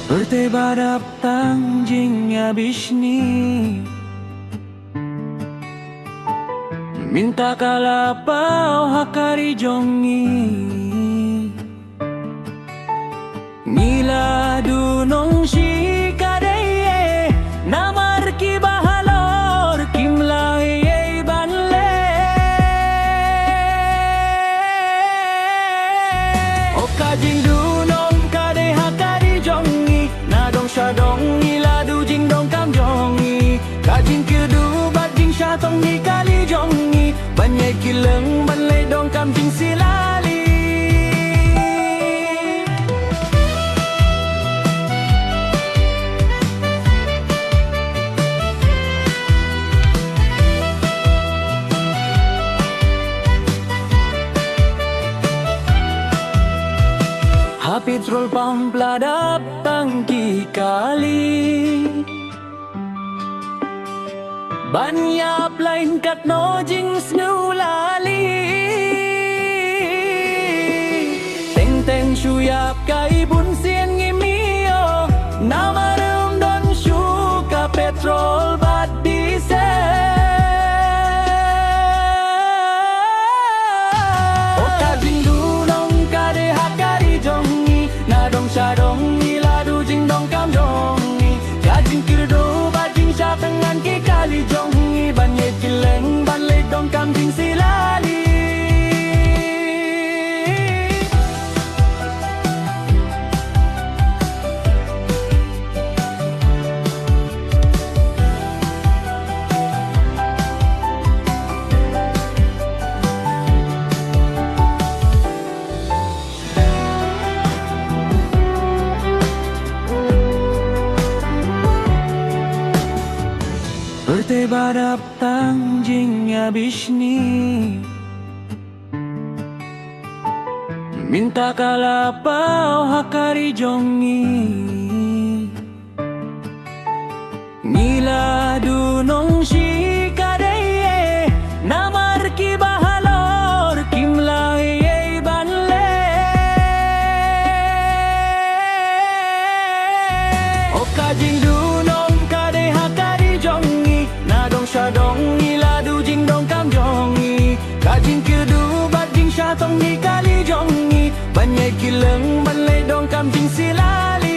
Bertebarap tangjingnya Bishni Minta kalapau hakari jongi Ngila dunong shi kadeye Namar ki bahalor kimlaye banle Okajing dunong kade hakari jongi Nadong syadong ngila du jing dong kam jongi Kajing kedu bat jing syatong ni kali jongi Banyai kileng banlay dong kam jing silali Petrol pump ladap tangki kali Banyap lain kat nojing snulali Teng teng syuyap kai bun sien ngimio Namarum don syuka petrol bat diesel Okajing dunong kade hakari jongi Nadong syadong ngila du jing dong kam jongi Kajing kirdo bat jing syatengan ki kali jongi Banyai kileng banlay dong kam jing silali Bertebarap tangjingnya Bishni Minta kalapau hakari jongi Ngila dunong shi kadeye Namar ki bahalor kimlaye banle Okajing dunong kade hakari jongi Nadong syadong ngila du jing dong kam jongi Kajing kedu bat jing syatong ni kali jongi Banyai kileng banlay dong kam jing silali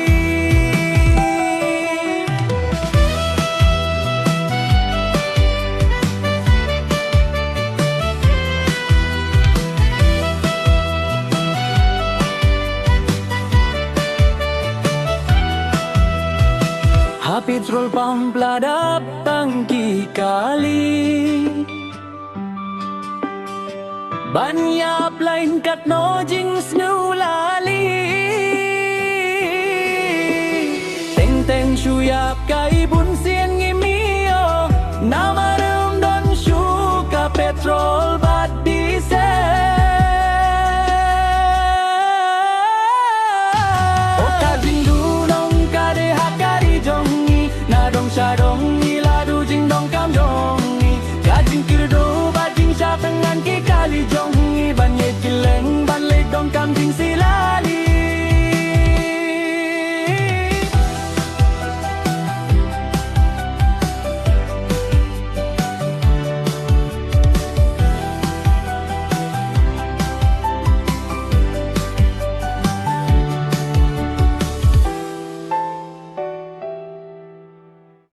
Petrol pump ladap tangki kali Banyap lain kat nojing snulali Teng teng syuyap kai bun sien